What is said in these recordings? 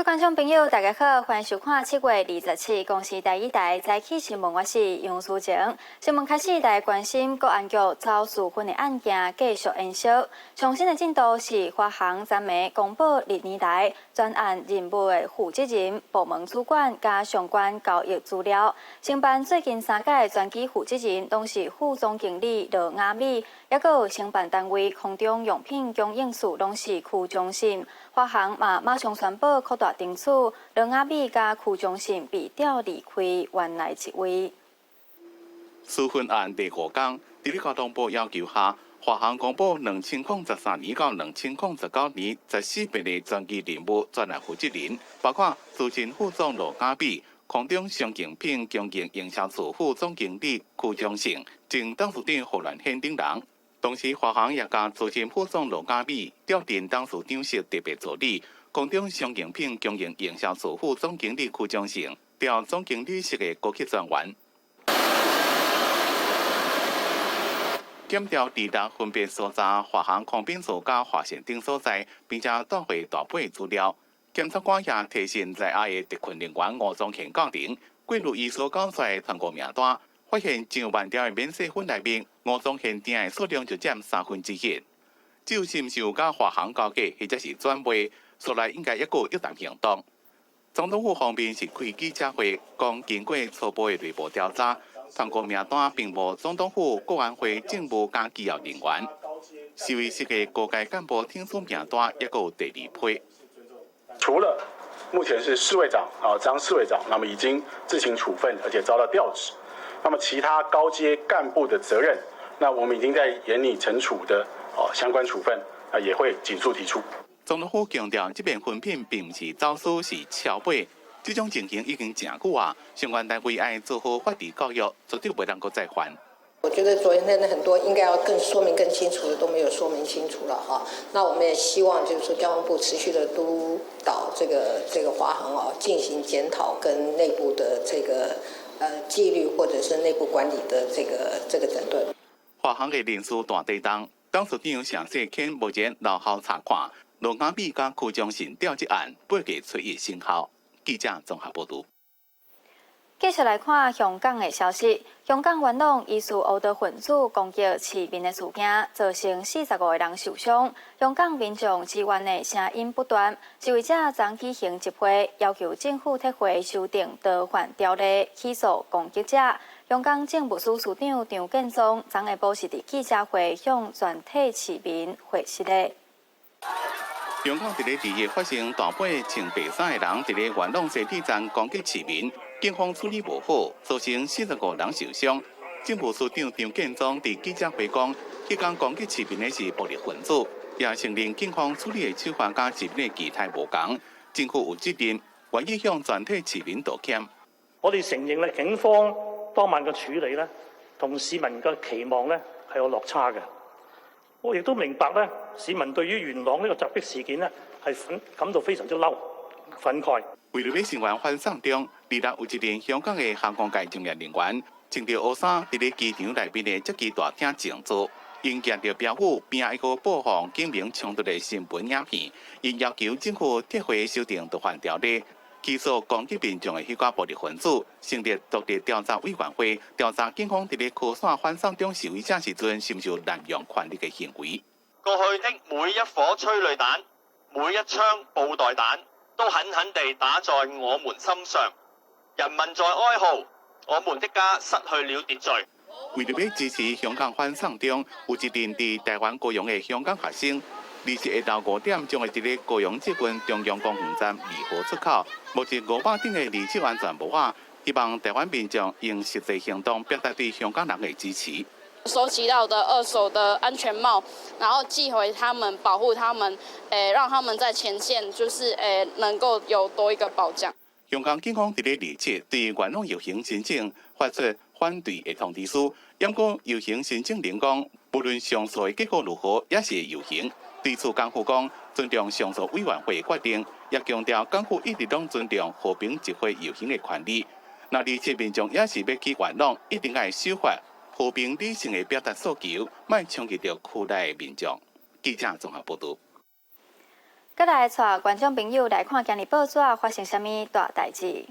观众朋友，大家好，欢迎收看7月27日公视第一台早起新闻，我是杨淑晴。新闻开始，大家关心国安局遭处分的案件继续延烧。最新的进度是，华航昨暝公布历年来专案任务的负责人、部门主管加相关交易资料。承办最近3届专机负责人都是副总经理罗雅美，也有承办单位空中用品供应处都是区中心。华航嘛马上宣布扩大定处，罗雅美甲区中心被调离开原来职位。处分案第5天，伫咧交通部要求下，华航公布2013年到2019年14笔的专机任务专案负责人，包括资深副总罗雅美、空中商竞品供应营销处副总经理区中信、前董事长胡乱宪等人。同时，华航也将资深副总罗雅美调任董事长室特别助理，空中商竞品供应营销处副总经理区中信调总经理室的高级专员。检调地达分别搜查华航空兵处甲华线等所在，并且夺回大批资料。检察官也提醒在押的特勤人员吴宗宪教庭，过入伊所交出的通过名单，发现上万条的免税粉内面，吴宗宪订的数量就占1/3。只有是毋是有甲华航交易或者是转卖，所来应该还有一大行动。总统府方面是开记者会，讲经过初步的内部调查，通过名单并无总统府国安会政务加机要人员。市委室的各界干部听取名单，也有第2批。除了目前是侍卫长张侍卫长，那么已经自行处分，而且遭到调职。那么其他高阶干部的责任，那我们已经在严拟惩处的相关处分，也会紧速提出。总统府强调，这边分品并不是走私，是敲背。这种情形已经真久啊，相关单位要做好法治教育，绝对不能够再犯。我觉得昨天的很多应该要更说明更清楚的都没有说明清楚了哈。那我们也希望就是说交通部持续的督导这个华航进行检讨跟内部的这个纪律或者是内部管理的这个整顿。华航的人事大地动，董事长谢世谦目前留校查看，罗雅美甲区中信调职案8月初1生效。记者综合报道。继续来看香港的消息，香港元朗疑似殴打分子攻击市民的事件，造成45个人受伤。香港民众支援的声音不断，示威者昨举行集会，要求政府撤回修订逃犯条例，起诉攻击者。香港政务司司长张建宗昨下晡是伫记者会向全体市民回示的。香港伫咧2月发生大批穿白衫的人伫咧元朗西铁站攻击市民，警方处理无好，造成45人受伤。政务司长张建宗伫记者会讲，迄天攻击市民的是暴力分子，也承认警方处理的手法甲市民的期待无同，政府有责任，愿意向全体市民道歉。我哋承認咧，警方當晚嘅處理咧，同市民嘅期望咧係有落差嘅。我亦都明白咧，市民對於元朗呢個襲擊事件咧係感到非常之嬲、憤慨。為了要成員反送中，日有一名香港的航空界從業人員，穿着烏衫伫咧機場內面的接機大廳靜坐，因見到標語邊一個播放警民衝突的新聞影片，因要求政府撤回修訂逃犯條例。起訴攻擊民眾的迄個暴力分子，成立獨立調查委員會，調查警方伫咧驅散反送中示威者時陣，是毋是有濫用權力嘅行為。過去的每一顆催淚彈、每一槍布袋彈，都狠狠地打在我們心上。人民在哀號，我們的家失去了秩序。為了要支持香港反送中，有一名伫台灣高雄的香港學生。27下午5點，將會伫咧高雄捷運中央公園站2號出口，目前500頂的離職安全無礙，希望台灣民眾用實際行動表達對香港人的支持。收集到的2手的安全帽，然後寄回他們，保護他們，讓他們在前線就是能夠有多一個保障。香港警方伫咧27對元朗遊行申請發出反對的通知書，驗過遊行申請人講，無論上訴的結果如何，也是遊行。對此，港府講尊重上訴委員會決定，也強調港府一直都尊重和平集會遊行的權利。那27民眾也是要去元朗，一定要守法、和平理性的表達訴求，莫衝擊到區內的民眾。記者綜合報道。再来带观众朋友来看今日报纸发生什么大代志。《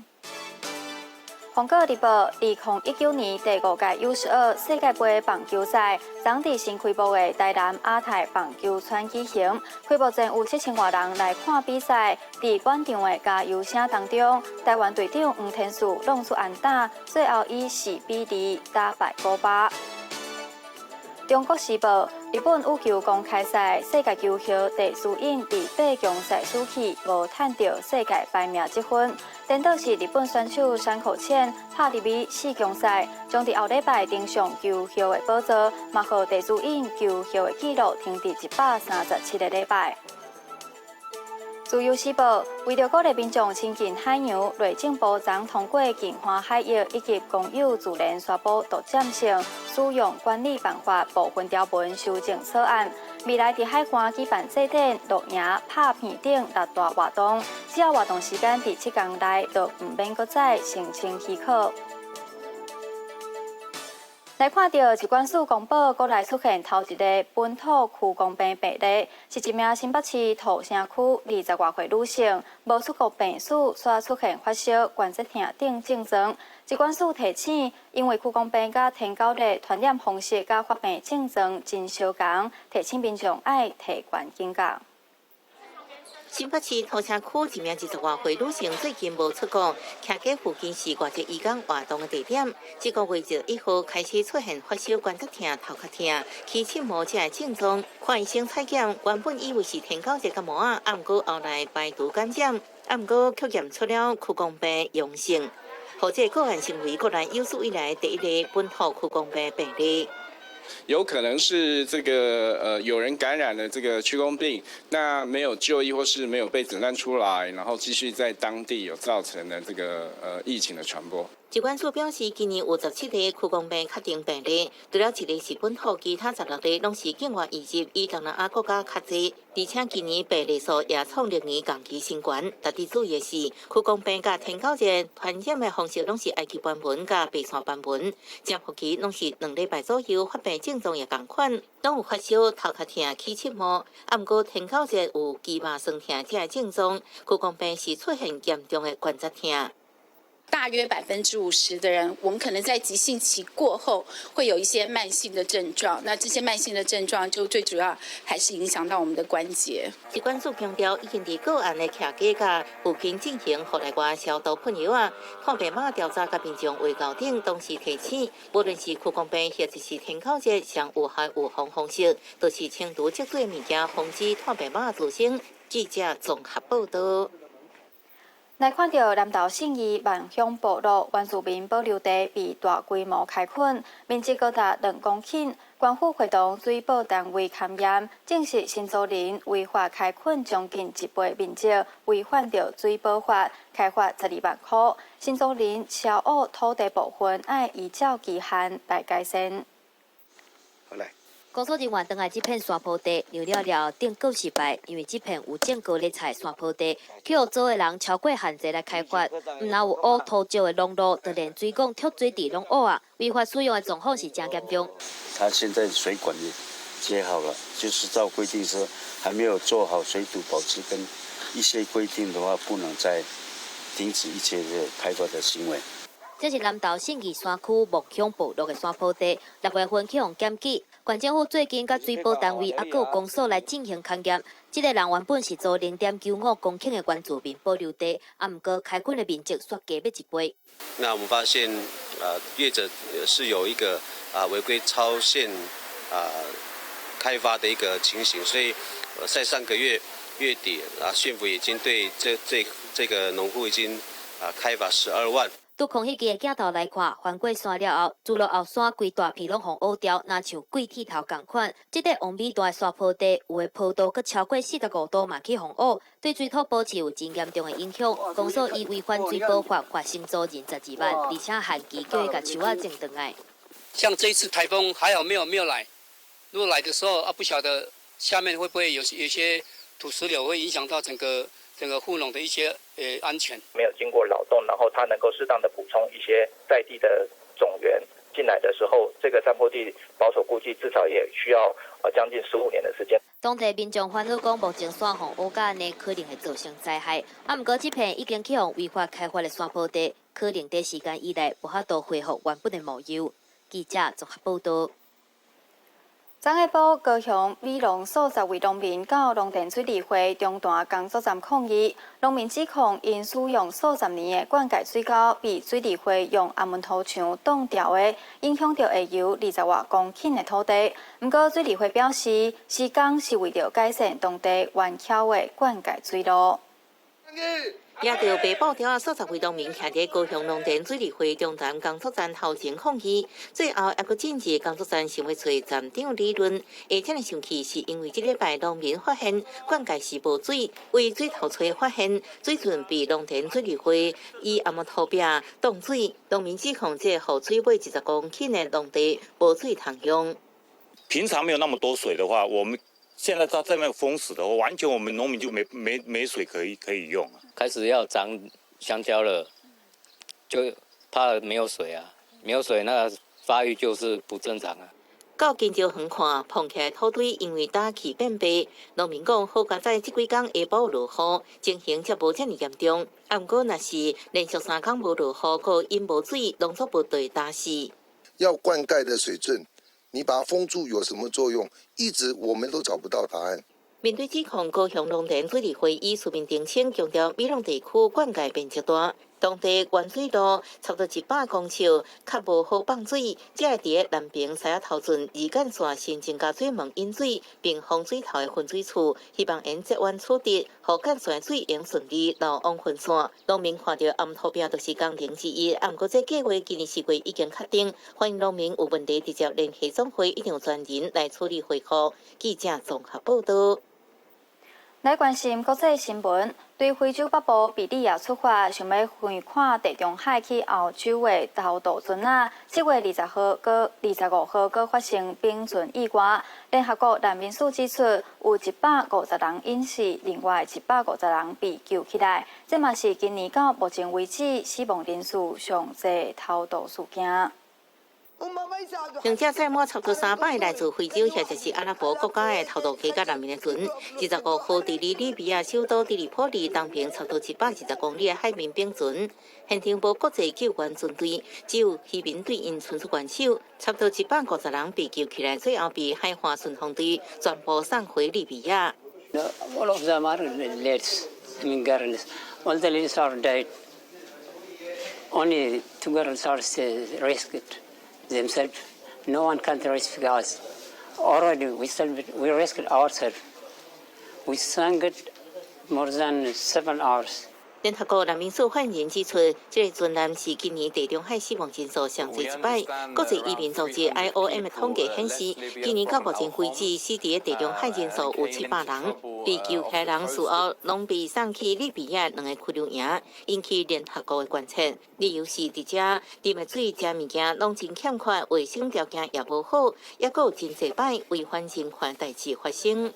韩国日报》2019年第5届 U12 世界杯棒球赛，当地新开幕的台南亚太棒球村举行。开幕前有7000多人来看比赛。在观场的加油声当中，台湾队长黄天树弄出安打，最后以4-2打败古巴。《中国时报》日本羽球公开赛世界球后第4引在8强赛输去，无赚到世界排名积分。颠倒是日本选手山口茜拍入去4强赛，将在后礼拜登上球后的宝座，嘛和第4引球后的纪录停伫137个礼拜。自由时报为了鼓励民众亲近海洋，内政部昨通过近海海域以及公有自然宣布独占性使用管理办法部分条文修正草案，未来在海岸举办祭典、露营、拍片等6大活动，只要活动时间在7天内，就唔免搁再申请许可。来看到疾管署公布，国内出现头一个本土区公病病例，是一名新北市土城区20多岁女性，无出国病史，却出现发烧、关节痛等症状。疾管署提醒，因为区公病甲天狗热传染方式甲发病症状真相同，提醒民众爱提悬警觉。新北市土城区一名20多岁女性最近无出国，徛在附近是外籍移工活动的地点。这个月1号开始出现发烧、关节痛、头壳痛、起荨麻这个症状。看医生采检，原本以为是天狗热感冒啊，不过后来排除感染，不过却验出了区公病阳性。或者个案成为国内有史以来第一例本土区公病病例。有可能是这个有人感染了这个区公病，那没有就医或是没有被诊断出来，然后继续在当地有造成了这个疫情的传播。疾管署表示，今年有17例区公病确定病例，除了1例是本土，其他16例拢是境外移入，以东南亚国家较济。而且今年病例数也创6年同期新高。特别注意的是，区公病甲天狗热传染的方式拢是埃及斑纹甲白线斑纹，潜伏期拢是2礼拜左右，发病症状也同款，拢有发烧、头壳痛、起荨麻。不过天狗热有肌肉酸痛这个症状，区公病是出现严重的关节痛。大约50%的人，我们可能在急性期过后会有一些慢性的症状，那这些慢性的症状就最主要还是影响到我们的关节。疾管署强调，已经伫个案的徛街甲附近进行户内外消毒喷药啊，看病码调查甲民众卫教等，同时提醒，无论是区公病或者是天狗热，上有害预防方式，都是清除积水物件，防止看病码滋生。记者综合报道。来看到南投信义万乡部落原住民保留地被大规模开垦，面积高达2公顷。官府会同水保单位勘验，证实新竹林违法开垦将近1倍面积，违反着水保法，开罚12万块。新竹林超额土地部分，要依照期限来改善。好来。工作人员登来这片山坡地，留了订购失败，因为这片有种高丽菜山坡地，去予做的人超过限制来开发，唔但有污土石的农路，就连水管、跳水池拢污啊，违法使用的状况是真严重。他现在水管也接好了，就是照规定说还没有做好水土保持跟一些规定的话，不能再停止一切的开发的行为。这是南投信义山区木乡部落的山坡地，6月份去互检举。县政府最近甲水保单位还有公所来进行勘验。这个人原本是做0.95公顷的原住民保留地，不过开垦的面积却加要1倍。那我们发现，业者是有一个违规超限开发的一个情形，所以在上个月底县府已经对这个农户已经开罚12万。拄空迄支的镜头来看，翻过山了后，除了后山规大片拢互乌掉，若像鬼剃头共款。这个往米大的山坡地，有的坡度阁超过45度嘛去互乌，对水土保持有真严重的影响。公所以违反水保法，罚新租人12万，而且限期叫伊甲树仔种回来。像这一次台风还好没有来，如果来的时候不晓得下面会不会有些土石流会影响到整个户农的一些安全。没有经过劳动，然后它能够适当的补充一些在地的种源进来的时候，这个山坡地保守估计至少也需要将近15年的时间。当地民众烦恼讲，目前线洪污染呢，可能会造成灾害。不过这片已经去往违法开发的山坡地，可能在时间以内无法度恢复原本的模样。记者综合报道。昨下晡，高雄美浓数十位农民到农田水利会中段工作站抗议，农民指控因使用数十年的灌溉水沟被水利会用阿门头墙挡掉的，影响到下游20多公顷的土地。不过水利会表示，施工是为了改善当地弯曲的灌溉水路。也着被报条数十位农民徛伫高雄农田水利会中站工作站头前抗议，最后还阁进入工作站想要找站长理论。而这样生气是因为这礼拜农民发现灌溉是无水，为水头吹发现水圳被农田水利会以阿木土壁挡水，农民指控这雨水买10公顷的农地无水通用。平常没有那么多水的话，我们现在在那个封死的话，完全我们农民就没水可以用啊。开始要长香蕉了，就怕没有水啊，没有水那发育就是不正常啊。到金蕉园看，碰起来土堆因为大气变白，农民讲好佳在这几天下晡落雨，情形才无这么严重。不过若是连续3天无落雨，搁因无水，农作物就会打死。要灌溉的水圳，你把它封住有什么作用？一直我们都找不到答案。面对指控，高雄农田水利会以书面澄清，强调美浓地区灌溉面积大，当地原水路差不多100公尺，较无好放水，只会伫南平西仔头圳二干线新增加水门引水，并封水头的分水处，希望因接弯处理，互干线水用顺利流往分线。农民看到暗土边就是工程之一，不过这计划今年4月已经确定，欢迎农民有问题直接联系总会，一定有专人来处理回复。记者综合报道。来关心国际新闻，对非洲北部比利亚出发，想要横跨地中海去澳洲的偷渡船啊，7月20号到25号搁发生冰船意外。联合国难民署指出，有150人因死，另外150人被救起来。这嘛是今年到目前为止死亡人数上侪偷渡事件。两只载满差不多300个来自非洲或者是阿拉伯国家的偷渡客甲难民的船，25号伫利比亚首都迪利波利东边差不多120公里的海面冰船，现场无国际救援舰队，只有渔民队因伸出援手，差不多150人被救起来，最后被海岸巡防队全部送回利比亚。All of them are lads, I mean girls. All the ladies are dead. Only 2 girls are rescued themselves. No one can rescue us. Already we rescued ourselves. We sank more than 7 hours. 联合国难民署发言人指出，这个船难是今年地中海死亡人数上侪1摆。国际移民组织 IOM 的统计显示，今年到目前为止，死伫地中海人数有700人，被救起来人事后，拢被送去利比亚2个驱流营，引起联合国的关切。理由是伫遮啉的水、食物件拢真欠缺，卫生条件也无好，也佫有真侪摆违反人权代志发生。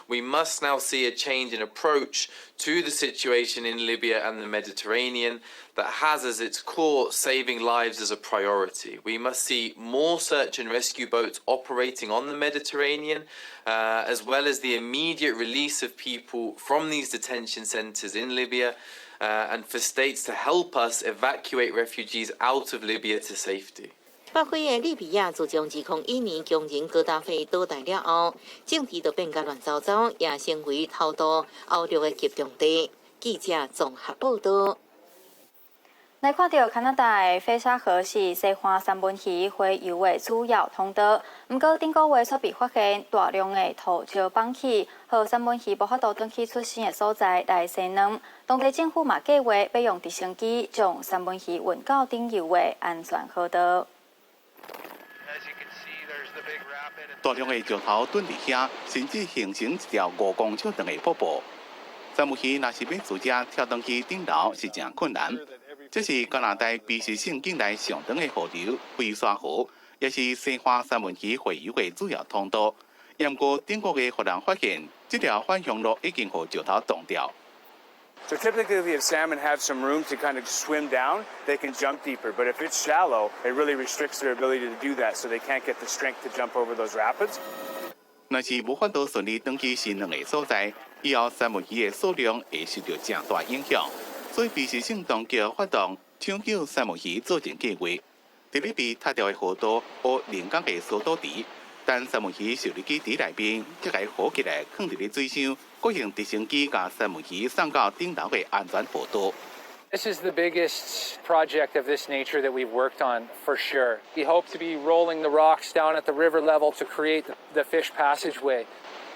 We must now see a change in approach to the situation in Libya and the Mediterranean that has as its core saving lives as a priority. We must see more search and rescue boats operating on the Mediterranean, as well as the immediate release of people from these detention centres in Libya, and for states to help us evacuate refugees out of Libya to safety. 北非的利比亚自从2012年强人戈达菲倒台了后，政治就变甲乱糟糟，也成为偷渡欧陆的集中地。记者综合报道。来看到加拿大的费沙河是西岸三文鱼洄游的主要通道，不过顶个月却被发现大量的土石放弃，和三文鱼无法度转去出生的所在来生卵。当地政府嘛计划要用直升机将三文鱼运到顶游的安全河道。大量的石头蹲伫遐，甚至形成一条5公尺长的瀑布。三文鱼若是要自家跳登去顶楼是真困难。这是加拿大比是圣境内上长的河流费沙河，也是西岸三文鱼洄游的主要通道。不过顶个月，互人发现这条返乡路已经被石头挡掉。 So typically, if salmon have some room to kind of swim down, they can jump deeper. But if it's shallow, it really restricts their ability to do that, so they can't get the strength to jump over those rapids. 若是无法度顺利登记新两个所在，以后三文鱼的数量会受到正大影响，所以必须性当局发动抢救三文鱼做成计划。伫咧被塌掉的河道或临港的疏导池，等三文鱼受入去池内面，则该浮起来放伫咧水箱，各用直升机将三文鱼送到顶楼的安全河道。This is the biggest project of this nature that we've worked on for sure. We hope to be rolling the rocks down at the river level to create the fish passageway.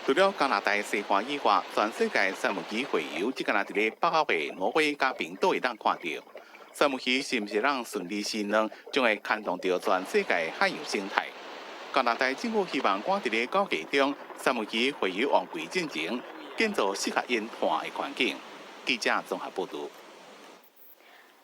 除了加拿大西岸以外，全世界三文鱼洄游只敢若伫咧北欧的挪威加冰岛会当看到。三文鱼是毋是让顺利sinh卵，将会牵动到全世界海洋生态。加拿大政府希望赶伫咧高价中，三文鱼洄游往归进前，建造适合因看的环境。记者综合报道。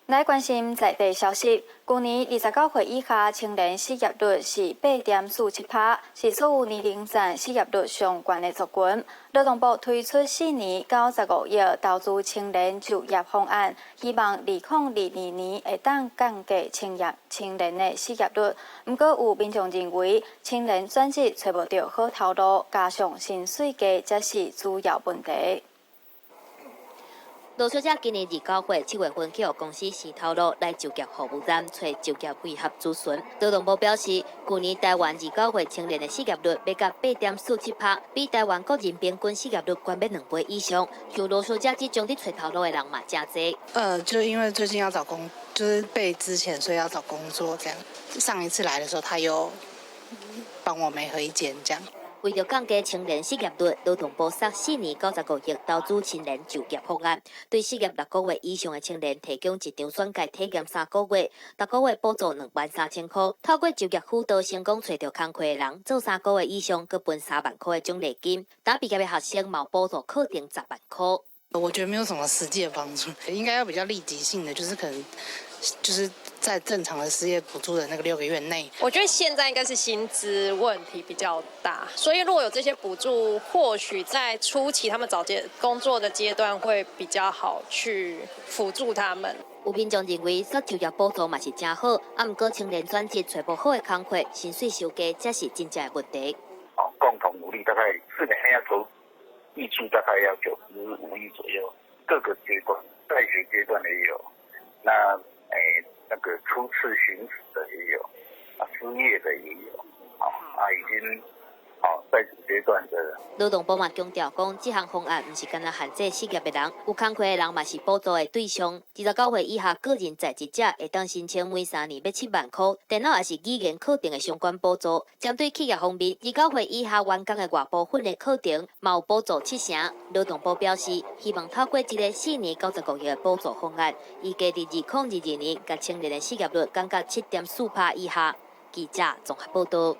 来关心在地消息，去年29岁以下青年失业率是8.47%，是所有年龄层失业率上悬的族群。劳动部推出4年95亿投资青年就业方案，希望2022年会当降低青年的失业率。不过有民众认为，青年转职找不到好头路，加上薪水低，才是主要问题。罗小姐今年29岁7月份去公司洗头路来就业服务站找就业配合咨询。劳动部表示，去年台湾29岁青年的失业率要到8.47%，比台湾国人平均失业率高约2倍以上。像罗小姐这种伫找头路的人嘛，真多。就因为最近要找工，就是被之前所以要找工作这样。上一次来的时候，他有帮我媒合一间这样。为了降低青年失业率，劳动部设4年95亿投资青年就业方案，对失业6个月以上的青年提供一张选届体验3个月，6个月补助23000块。透过就业辅导成功找到工课的人，做3个月以上，佮分3万块的奖励金。打毕业的学生冇补助课程10万块。我觉得没有什么实际的帮助，应该要比较立即性的，就是可能就是在正常的失业补助的那个6个月内。我觉得现在应该是薪资问题比较大，所以如果有这些补助，或许在初期他们找工作的阶段会比较好去辅助他们。有民众认为，设就业补助嘛是真好，不过青年转职找不好的工课，薪水收低，才是真正的问题。共同努力大概4年内要投预计大概要95亿左右，各个阶段，在学阶段的也有，那个初次行驶的也有，失业的也有，已经在主阶段的。劳动部嘛强调讲，这项方案不是干那限制失业的人，有工课的人嘛是补助的对象。29岁以下个人在职者会当申请每3年要7万块，电脑也是语言课程的相关补助。针对企业方面，29岁以下员工的外部分的课程嘛有补助70%。劳动部表示，希望透过这个4年95亿的补助方案，预计伫2022年，甲青年的失业率降到7.4%以下。记者综合报道。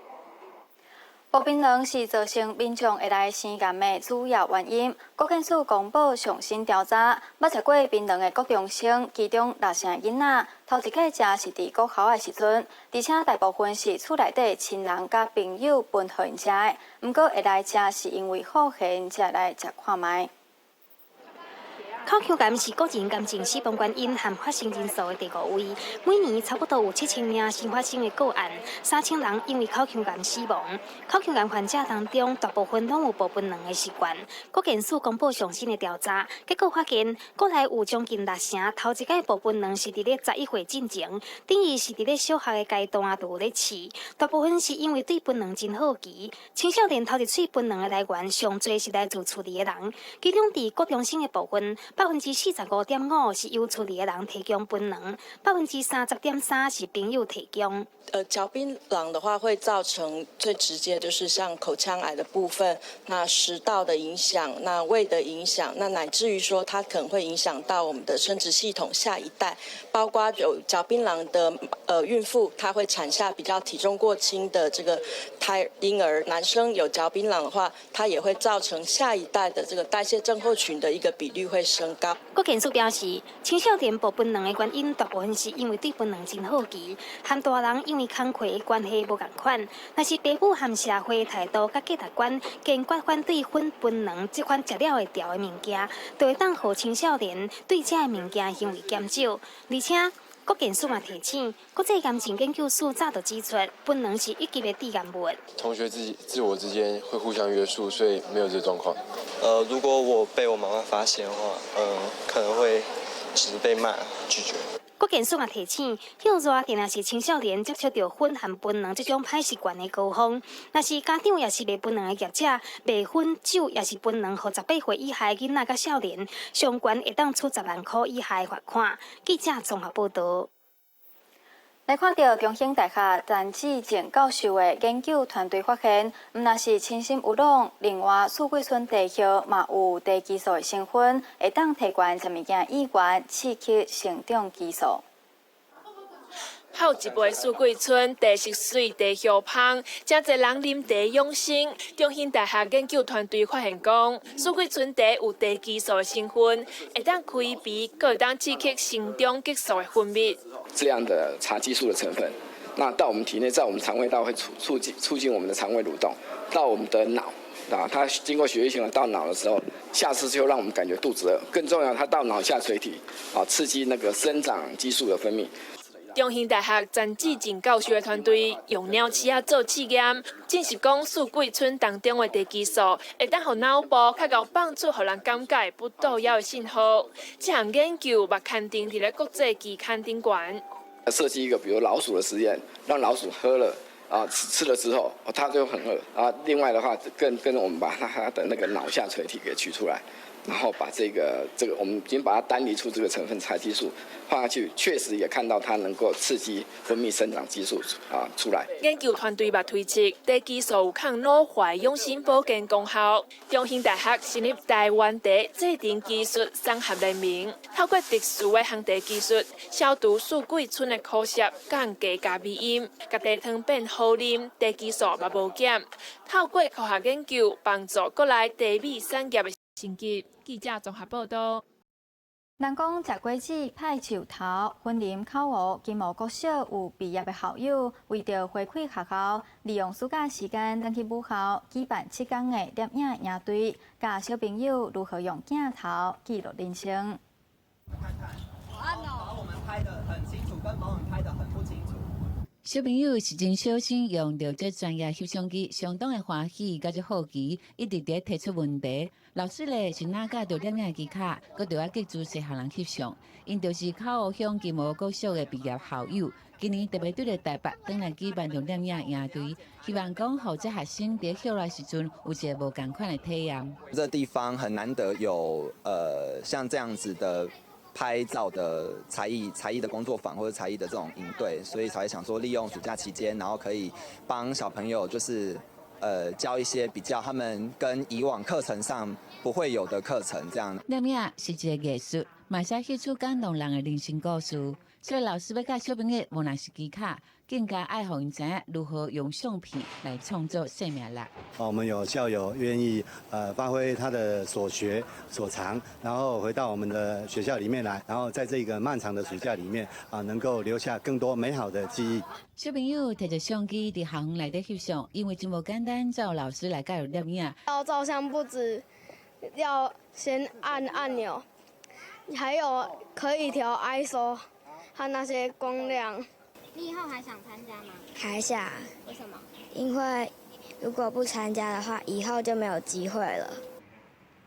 薄冰人是造成民众会来生癌的主要原因。国检署公布上新调查，捌食过槟榔的国中生，其中6成囡仔头一个食是伫国校的时阵，而且大部分是厝内底亲人甲朋友分互因食的。不过会来食是因为好闲才来食看卖。口腔癌是个人癌症死亡原因和发生人数的第5位，每年差不多有7000名新发生的个案，3000人因为口腔癌死亡。口腔癌患者当中，大部分拢有薄槟榔的习惯。国检署公布上新的调查，结果发现，国内有将近6成头一届薄槟榔是伫咧11岁进前，等于是伫咧小学的阶段就有咧试。大部分是因为对槟榔真好奇。青少年头一喙槟榔的来源上侪是来自厝里的人，其中伫国中生的部分。45.5%是由厝里的人提供槟榔，30.3%是朋友提供。嚼槟榔的话，会造成最直接就是像口腔癌的部分，那食道的影响，那胃的影响，那乃至于说它可能会影响到我们的生殖系统下一代，包括有嚼槟榔的孕妇，她会产下比较体重过轻的这个婴儿。男生有嚼槟榔的话，它也会造成下一代的这个代谢症候群的一个比率会升高。国检署表示，青少年薄槟榔的原因大部分是因为对槟榔真好奇，和大人因为工课的关系无共款。若是父母和社会态度甲价值观坚决反对粉槟榔这款食了会掉的物件，就会当互青少年对这个物件行为减少，而且国健署嘛提醒，国际感情研究所早就指出，本能是一级的致癌物。同学自我之间会互相约束，所以没有这状况。如果我被我妈妈发现的话，可能会只是被骂拒绝。国健署嘛提醒，幼热定然是青少年接触到粉和槟榔这种歹习惯的高峰。若是家长也是卖槟榔的业者，卖粉酒也是槟榔，和18岁以下囡仔甲少年，相关会当处10万块以下的罚款。记者综合报道。来看到中兴大学陈志健教授的研究团队发现，毋但是清心有拢，另外四季春地叶嘛有低激素的成分，会当提悬食物件意愿，刺激成长激素。泡一杯四季春茶是水茶香香，真侪人啉茶养生。中兴大学研究团队发现讲，四季春茶有茶激素的成分，会当开鼻，佮会当刺激成长激素的分泌。这样的茶激素的成分，那到我们体内，在我们肠胃道会促进我们的肠胃蠕动，到我们的脑。它经过血液循环到脑的时候，下次就让我们感觉肚子饿。更重要，它到脑下垂体，刺激那个生长激素的分泌。中兴大学陈志健教授的团队用鸟鼠做试验，证实讲四季春当中的茶激素会当互脑部较高放出，互人感觉不动摇的信号。这项研究目前定伫咧国际期刊顶悬。设计一个比如老鼠的实验，让老鼠喝了吃了之后，它就很饿另外的话，跟我们把它的那个脑下垂体给取出来。然后把这个我们已经把它单离出这个成分茶激素放下去，确实也看到它能够刺激分泌生长激素出来。研究团队也推测，茶激素有抗老化、养生保健功效。中兴大学成立台湾茶制定技术综合联盟，透过特殊的烘茶技术，消除四季春的苦涩、降低加味饮，甲茶汤变好啉，茶激素嘛无减。透过科学研究，帮助国内茶米产业的升级。记者综合报道。人讲食果子歹树头，婚林口湖金毛国小有毕业的校友，为着回馈学校，利用暑假时间登去母校举办7天的摄影营队，教小朋友如何用镜头记录人生。把我们拍得很清楚，跟把我们拍得很不清楚。小朋友是真小心用到这专业翕相机，相当的欢喜，甲只好奇，一直在提出问题。老师咧是哪架着摄影机卡，佮着要记住些学人翕相。因就是口湖乡金毛国小的毕业校友，今年特别对着台北转来举办着摄影营队，希望讲互这学生在校内时阵有一个无同款的体验。这地方很难得有像这样子的。拍照的才艺的工作坊或者才艺的这种营队，所以才会想说利用暑假期间，然后可以帮小朋友就是教一些比较他们跟以往课程上不会有的课程这样。摄影是一个艺术，嘛是翕出感动人的人生故事。所以老师要教小朋友，无论是机卡，更加爱互因知影如何用相片来创作生命力。我们有校友愿意发挥他的所学所长，然后回到我们的学校里面来，然后在这个漫长的暑假里面能够留下更多美好的记忆。小朋友摕着相机伫校园内底翕相，因为真无简单，才有老师来教摄影。照相不止要先按按钮，还有可以调 ISO。和那些光亮。你以后还想参加吗？还想。为什么？因为如果不参加的话，以后就没有机会了。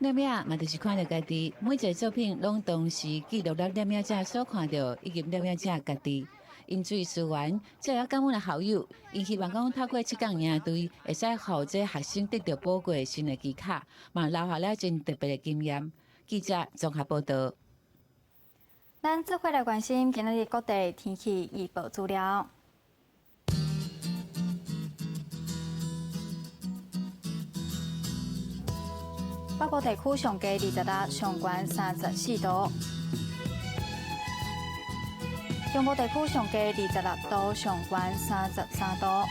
摄影嘛，就是看到家己每一个作品，拢同时记录了摄影者所看到以及摄影者家己。因水思源，这要感恩的好友，因希望讲透过7天营队，会使互这学生得到宝贵新的技巧，嘛留下了真特别的经验。记者综合报道。咱这回来关心今日各地天气预报资料。北部地区上低26，上悬34度；中部地区上低26度，上悬33度；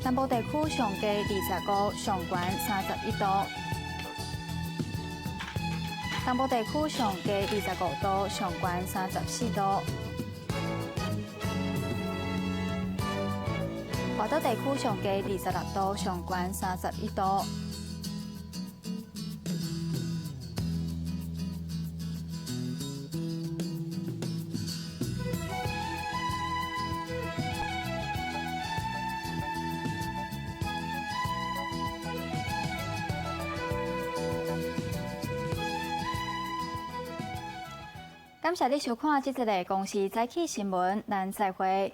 南部地区上低25，上悬31度。东部地区上低25度，上悬34度；华岛地区上低26度，上悬31度；感谢你收看这则的公司早起新闻，咱再会。